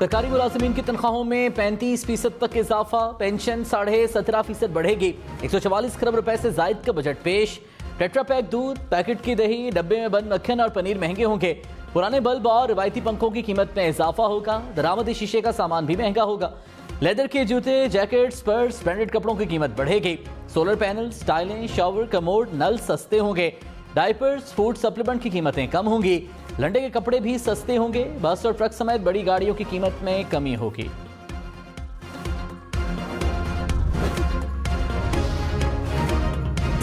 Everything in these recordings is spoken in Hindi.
सरकारी मुलाजिमीन की तनख्वाहों में 35% तक इजाफा, पेंशन 17.5% बढ़ेगी। 144 खरब रुपए से जायद का बजट पेश। टेट्रा पैक दूध, पैकेट की दही, डब्बे में बंद मक्खन और पनीर महंगे होंगे। पुराने बल्ब और रिवायती पंखों की कीमत में इजाफा होगा। दरामदी शीशे का सामान भी महंगा होगा। लेदर के जूते, जैकेट्स, पर्स, ब्रांडेड कपड़ों की कीमत बढ़ेगी। सोलर पैनल्स, टाइलें, शावर, कमोड, नल सस्ते होंगे। डायपर्स, फूड सप्लीमेंट की कीमतें कम होंगी। लंडे के कपड़े भी सस्ते होंगे। बस और ट्रक समेत बड़ी गाड़ियों की कीमत में कमी होगी।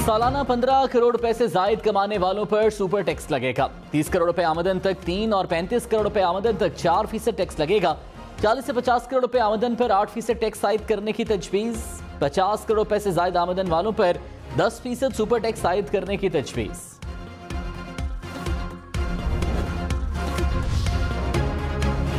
सालाना 15 करोड़ रुपए से जायद कमाने वालों पर सुपर टैक्स लगेगा। 30 करोड़ रुपए आमदन तक 3 और 35 करोड़ रुपए आमदन तक 4% टैक्स लगेगा। 40 से 50 करोड़ रुपए आमदन पर 8% टैक्स आयद करने की तजवीज। 50 करोड़ रुपए से जायद आमदन वालों पर 10% सुपर टैक्स आयद करने की तजवीज।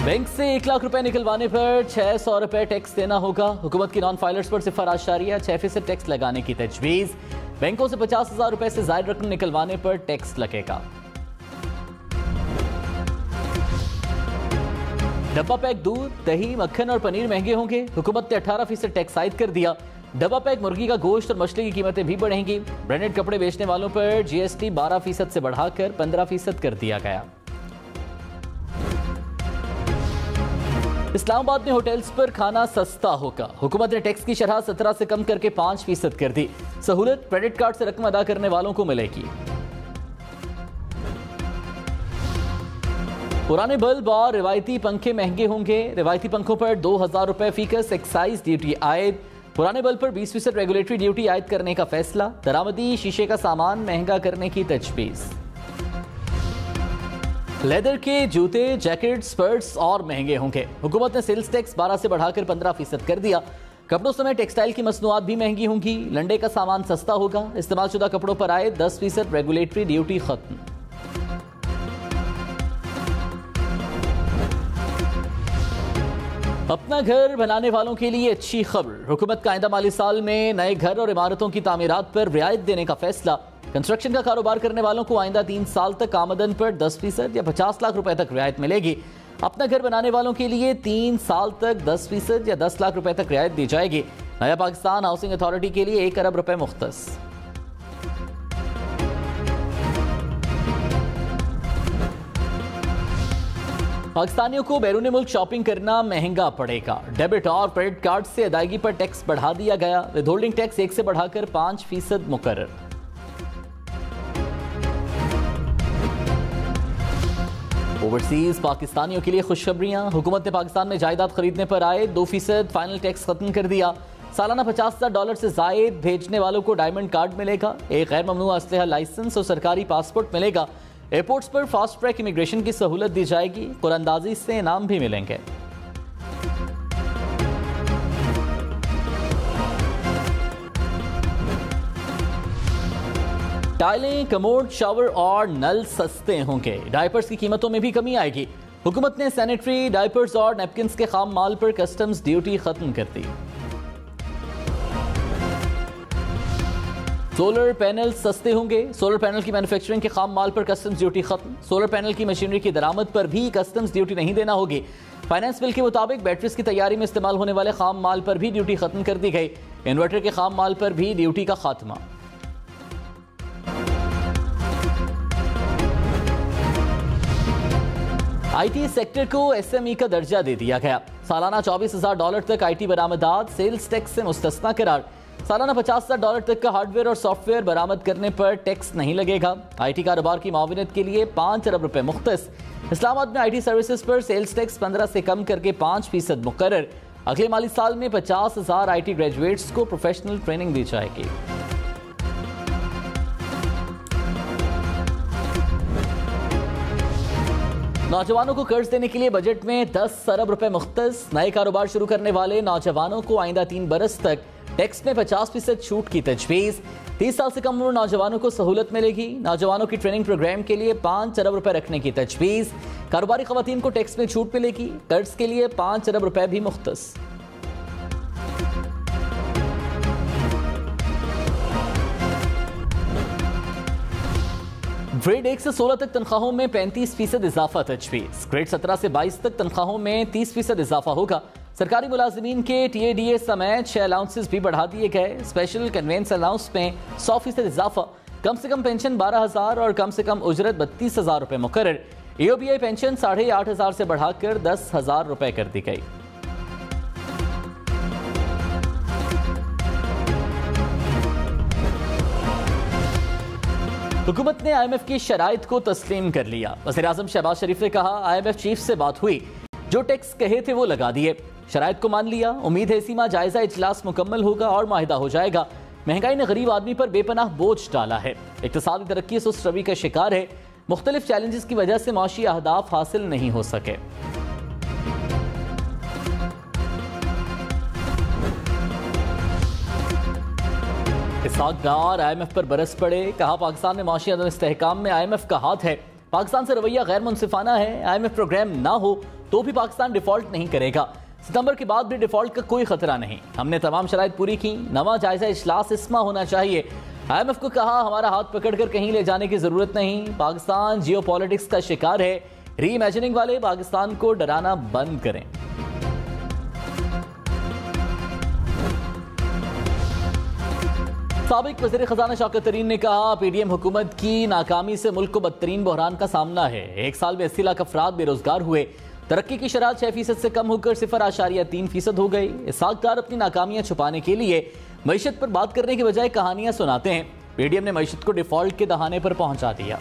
बैंक से 1 लाख रुपए निकलवाने पर 600 रुपए टैक्स देना होगा। हुकूमत की नॉन फाइलर्स पर 0.6% टैक्स लगाने की तजवीज। बैंकों से 50,000 रुपए से ज्यादा रकम निकलवाने पर टैक्स लगेगा। डब्बा पैक दूध, दही, मक्खन और पनीर महंगे होंगे। हुकूमत ने 18% टैक्स आयद कर दिया। डब्बा पैक मुर्गी का गोश्त और मछली की कीमतें भी बढ़ेंगी। ब्रांडेड कपड़े बेचने वालों पर जीएसटी 12% से बढ़ाकर 15% कर दिया गया। इस्लामाबाद में होटल्स पर खाना सस्ता होगा। हुकूमत ने टैक्स की शरह 17 से कम करके 5% कर दी। सहूलत क्रेडिट कार्ड से रकम अदा करने वालों को मिलेगी। पुराने बल्ब और रिवायती पंखे महंगे होंगे। रिवायती पंखों पर 2000 रुपए फीकस एक्साइज ड्यूटी आयद। पुराने बल्ब पर 20% रेगुलेटरी ड्यूटी आयद करने का फैसला। दरामदी शीशे का सामान महंगा करने की तजवीज। लेदर के जूते, जैकेट्स, पर्स और महंगे होंगे। हुकूमत ने सेल्स टैक्स 12 से बढ़ाकर 15% कर दिया। कपड़ों समेत टेक्सटाइल की मसनूआत भी महंगी होंगी। लंडे का सामान सस्ता होगा। इस्तेमालशुदा कपड़ों पर आए 10% रेगुलेटरी ड्यूटी खत्म। अपना घर बनाने वालों के लिए अच्छी खबर। हुकूमत का आइंदा माली साल में नए घर और इमारतों की तामीरात पर रियायत देने का फैसला। कंस्ट्रक्शन का कारोबार करने वालों को आइंदा 3 साल तक आमदन पर 10% या 50 लाख रुपए तक रियायत मिलेगी। अपना घर बनाने वालों के लिए 3 साल तक 10% या 10 लाख रुपए तक रियायत दी जाएगी। नया पाकिस्तान हाउसिंग अथॉरिटी के लिए 1 अरब रुपए मुख्तस। पाकिस्तानियों को बैरून मुल्क शॉपिंग करना महंगा पड़ेगा। डेबिट और क्रेडिट कार्ड से अदायगी पर टैक्स बढ़ा दिया गया। विदहोल्डिंग टैक्स 1 से बढ़ाकर 5% मुकर्रर। ओवरसीज पाकिस्तानियों के लिए खुशखबरियां। हुकूमत ने पाकिस्तान में जायदाद खरीदने पर आए 2% फाइनल टैक्स खत्म कर दिया। सालाना $50,000 से जायद भेजने वालों को डायमंड कार्ड मिलेगा। एक गैर ममनूआ असलहा लाइसेंस और सरकारी पासपोर्ट मिलेगा। एयरपोर्ट्स पर फास्ट ट्रैक इमिग्रेशन की सहूलत दी जाएगी। कुरानंदाजी से इनाम भी मिलेंगे। टाइलें, कमोड, शावर और नल सस्ते होंगे। डायपर्स की कीमतों में भी कमी आएगी। हुकूमत ने सैनिटरी डायपर्स और नैपकिन्स के खाम माल पर कस्टम्स ड्यूटी खत्म कर दी। सोलर पैनल सस्ते होंगे। सोलर पैनल की मैन्युफैक्चरिंग के खाम माल पर कस्टम्स ड्यूटी खत्म। सोलर पैनल की मशीनरी की दरामद पर भी कस्टम्स ड्यूटी नहीं देना होगी। फाइनेंस बिल के मुताबिक बैटरीज की तैयारी में इस्तेमाल होने वाले खाम माल पर भी ड्यूटी खत्म कर दी गई। इन्वर्टर के खाम माल पर भी ड्यूटी का खात्मा। आईटी सेक्टर को एसएमई का दर्जा दे दिया गया। सालाना $24,000 तक आईटी बरामदात सेल्स टैक्स से मुस्तस्ना करार। सालाना $50,000 तक का हार्डवेयर और सॉफ्टवेयर बरामद करने पर टैक्स नहीं लगेगा। आईटी कारोबार की माविनत के लिए 5 अरब रुपए मुख्तस। इस्लामाबाद में आईटी सर्विसेज पर सेल्स टैक्स 15 से कम करके 5% मुकर्रर। अगले माली साल में 50,000 आईटी ग्रेजुएट्स को प्रोफेशनल ट्रेनिंग दी जाएगी। नौजवानों को कर्ज देने के लिए बजट में 10 अरब रुपए मुख्तस। नए कारोबार शुरू करने वाले नौजवानों को आइंदा 3 बरस तक टैक्स में 50% छूट की तजवीज। 30 साल से कम उम्र नौजवानों को सहूलत मिलेगी। नौजवानों की ट्रेनिंग प्रोग्राम के लिए 5 अरब रुपए रखने की तजवीज। कारोबारी खवातीन को टैक्स में छूट मिलेगी। कर्ज के लिए 5 अरब रुपए भी मुख्तस। ग्रेड 1 से 16 तक तनख्वाहों में 35% इजाफा तजवीज़। ग्रेड 17 से 22 तक तनख्वाहों में 30% इजाफा होगा। सरकारी मुलाजिमीन के TADA समेत 6 अलाउंसेस भी बढ़ा दिए गए। स्पेशल कन्वेंस अलाउंस में 100% इजाफा। कम से कम पेंशन 12,000 और कम से कम उजरत 32,000 रुपए मुकर्रर। EOBI पेंशन 8,500 से बढ़ाकर 10,000 रुपए कर दी गई। हुकूमत ने IMF की शराइत को तस्लीम कर लिया। वज़ीर-ए-आज़म शहबाज शरीफ ने कहा, IMF चीफ से बात हुई, जो टैक्स कहे थे वो लगा दिए। शराइत को मान लिया। उम्मीद है इसी माह जायजा इजलास मुकम्मल होगा और माहिदा हो जाएगा। महंगाई ने गरीब आदमी पर बेपनाह बोझ डाला है। इक़्तिसादी तरक्की सुस्त रवि का शिकार है। मुख्तलिफ चैलेंजेस की वजह से माशी अहदाफ हासिल नहीं हो सके। इसहाक डार IMF पर बरस पड़े। कहा, पाकिस्तान में माशी अदम इस्तेहकाम में IMF का हाथ है। पाकिस्तान से रवैया गैर मुनसिफाना है। IMF प्रोग्राम ना हो तो भी पाकिस्तान डिफॉल्ट नहीं करेगा। सितंबर के बाद भी डिफॉल्ट का कोई खतरा नहीं। हमने तमाम शराइत पूरी की। नवा जायजा इजलास इस माह होना चाहिए। IMF को कहा, हमारा हाथ पकड़कर कहीं ले जाने की जरूरत नहीं। पाकिस्तान जियो पॉलिटिक्स का शिकार है। री इमेजिनिंग वाले पाकिस्तान को डराना बंद करें। साबिक वज़ीर खजाना शौकत तरीन ने कहा, PDM हुकूमत की नाकामी से मुल्क को बदतरीन बहरान का सामना है। एक साल में 80 लाख अफराद बेरोजगार हुए। तरक्की की शरह 6% से कम होकर 0.3% हो गई। इसहाक डार अपनी नाकामियां छुपाने के लिए मईशत पर बात करने के बजाय कहानियां सुनाते हैं। PDM ने मईशत को डिफॉल्ट के दहाने पर पहुंचा दिया।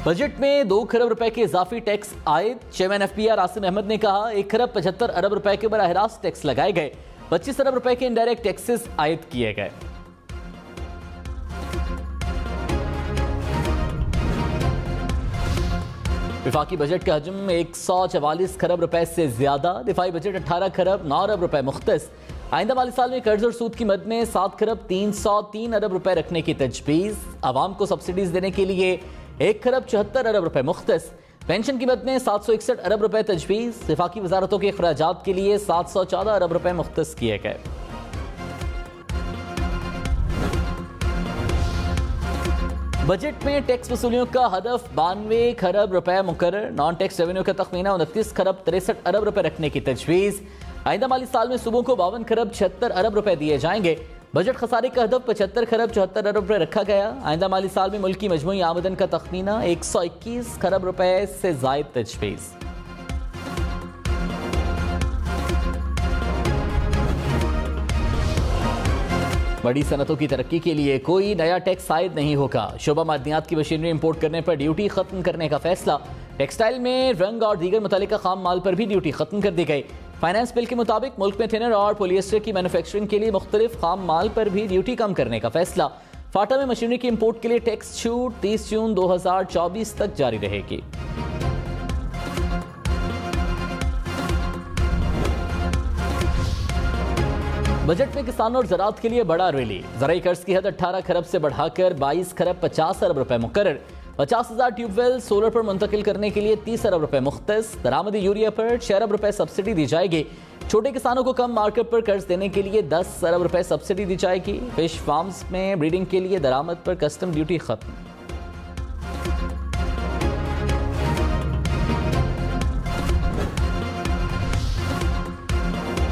बजट में 2 खरब रुपए के इजाफी टैक्स आयद। चेयरमैन FPR आसिम अहमद ने कहा, 1 खरब 75 अरब रुपए के बराह रास्त टैक्स लगाए गए। 25 अरब रुपए के इनडायरेक्ट टैक्सेस आयद किए गए। विफाकी बजट का हजम 144 खरब रुपए से ज्यादा। दिफाई बजट 18 खरब 9 अरब रुपए मुख्तस। आइंदा माली साल में कर्ज और सूद की मद में 7 खरब 303 अरब रुपए रखने की तजवीज़। आवाम को सब्सिडीज देने के लिए 1 खरब 74 अरब रुपए मुख्तस। पेंशन की मद में 761 अरब रुपए तजवीज़। विफाकी वजारतों के अखराजात के लिए 714 अरब रुपए मुख्तस किए गए। बजट में टैक्स वसूलियों का हदफ 92 खरब रुपए मुकर्रर। नॉन टैक्स रेवेन्यू का तखमीना 29 खरब 63 अरब रुपए रखने की तजवीज़। आइंदा माली साल में सूबों को 52 खरब 76 अरब रुपए दिए जाएंगे। बजट खसारे का हदफ 75 खरब 74 अरब रुपए रखा गया। आइंदा माली साल में मुल्क की मजमूई आमदन का तखमीना 121 खरब रुपए से जायद तजवीज़। बड़ी सनतों की तरक्की के लिए कोई नया टैक्स आयद नहीं होगा। शोबा मादनियात की मशीनरी इंपोर्ट करने पर ड्यूटी खत्म करने का फैसला। टेक्सटाइल में रंग और दीगर मुतल्लिका खाम माल पर भी ड्यूटी खत्म कर दी गई। फाइनेंस बिल के मुताबिक मुल्क में थिनर और पॉलिएस्टर की मैन्युफैक्चरिंग के लिए मुख्तलिफ खाम माल पर भी ड्यूटी कम करने का फैसला। फाटा में मशीनरी की इंपोर्ट के लिए टैक्स छूट 30 जून 2024 तक जारी रहेगी। बजट में किसानों और ज़राअत के लिए बड़ा रैली। ज़राई कर्ज की हद 18 खरब से बढ़ाकर 22 खरब 50 अरब रुपए मुकर्रर। 50,000 ट्यूबवेल सोलर पर मुंतकिल करने के लिए 30 अरब रुपए मुख्तस। दरामदी यूरिया पर 6 अरब रुपए सब्सिडी दी जाएगी। छोटे किसानों को कम मार्केट पर कर्ज देने के लिए 10 अरब रुपए सब्सिडी दी जाएगी। फिश फार्म्स में ब्रीडिंग के लिए दरामद पर कस्टम ड्यूटी खत्म।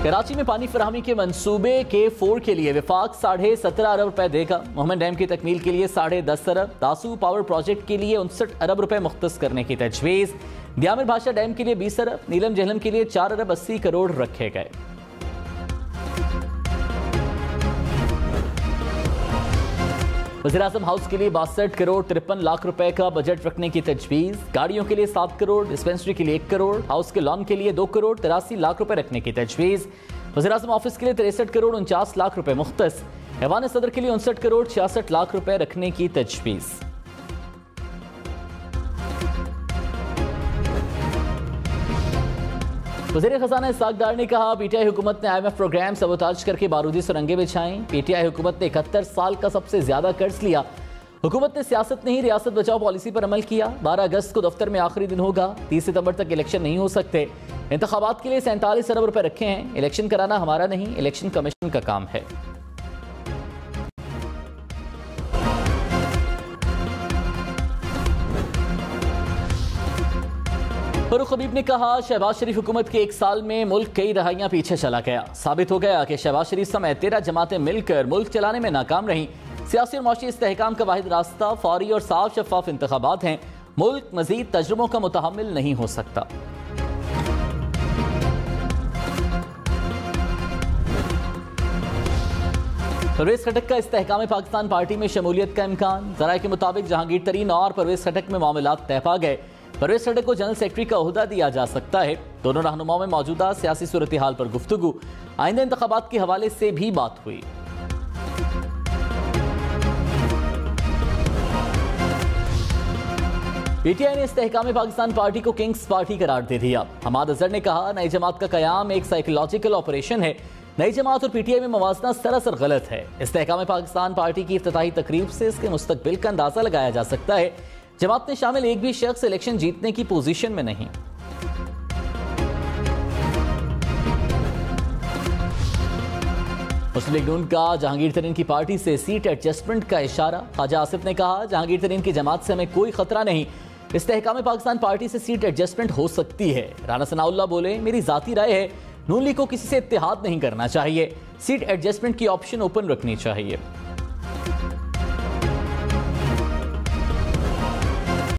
कराची में पानी फराहमी के मंसूबे K4 के लिए विफाक 17.5 अरब रुपए देगा। मोहम्मद डैम की तकमील के लिए 10.5 अरब। दासू पावर प्रोजेक्ट के लिए 59 अरब रुपए मुख्तस करने की तजवीज़। दियामिर भाषा डैम के लिए 20 अरब। नीलम जहलम के लिए 4 अरब 80 करोड़ रखे गए। वज़ीर-ए-आज़म हाउस के लिए 62 करोड़ 53 लाख रुपए का बजट रखने की तजवीज़। गाड़ियों के लिए 7 करोड़, डिस्पेंसरी के लिए 1 करोड़, हाउस के लॉन के लिए 2 करोड़ 83 लाख रुपए रखने की तजवीज़। वज़ीर-ए-आज़म ऑफिस के लिए 63 करोड़ 49 लाख रुपए मुख्तस। ऐवान सदर के लिए 59 करोड़ 66 लाख रुपए रखने की तजवीज़। वज़ीर खजाना इसहाक डार ने कहा, PTI हुकूमत ने IMF प्रोग्राम सबोताज करके बारूदी सुरंगें बिछाई। PTI हुकूमत ने 71 साल का सबसे ज्यादा कर्ज लिया। हुकूमत ने सियासत नहीं रियासत बचाओ पॉलिसी पर अमल किया। 12 अगस्त को दफ्तर में आखिरी दिन होगा। 30 सितंबर तक इलेक्शन नहीं हो सकते। इंतखाबात के लिए 47 अरब रुपए रखे हैं। इलेक्शन कराना हमारा नहीं, इलेक्शन कमीशन का काम है। फरूख हबीब ने कहा, शहबाज शरीफ हुकूमत के 1 साल में मुल्क कई दहाइयां पीछे चला गया। साबित हो गया कि शहबाज शरीफ समेत 13 जमातें मिलकर मुल्क चलाने में नाकाम रहीं। सियासी और माशी इस्तेहकाम का वाहिद रास्ता फौरी और साफ शफाफ इंतखाबात हैं। मुल्क मजीद तजुर्बों का मुतहम्मिल नहीं हो सकता। परवेज खटक का इस्तेहकाम पाकिस्तान पार्टी में शमूलियत का इम्कान। ज़राए के मुताबिक जहांगीर तरीन और परवेज खटक में मामलात तय पा गए। परवेज खटक को जनरल सेक्रेटरी का ओहदा दिया जा सकता है। दोनों रहनुमाओं में मौजूदा सियासी सूरत हाल पर गुफ्तगू। आइंदा इंतखाबात के हवाले से भी बात हुई। पीटीआई ने इस्तेहकाम पाकिस्तान पार्टी को किंग्स पार्टी करार दे दिया। हमाद अजहर ने कहा, नई जमात का कयाम एक साइकोलॉजिकल ऑपरेशन है। नई जमात और पीटीआई में मवाजना सरासर गलत है। इस्तेहकाम पाकिस्तान पार्टी की इफ्तिताही तकरीब से इसके मुस्तकबिल का अंदाजा लगाया जा सकता है। जमात में शामिल एक भी शख्स इलेक्शन जीतने की पोजीशन में नहीं। मुस्लिम लीग नून का जहांगीर तरीन की पार्टी से सीट एडजस्टमेंट का इशारा। ख्वाजा आसिफ ने कहा, जहांगीर तरीन की जमात से हमें कोई खतरा नहीं। इस्तेहकाम पाकिस्तान पार्टी से सीट एडजस्टमेंट हो सकती है। राना सनाउल्लाह बोले, मेरी जाती राय है, नून लीग को किसी से इत्तेहाद नहीं करना चाहिए। सीट एडजस्टमेंट की ऑप्शन ओपन रखनी चाहिए।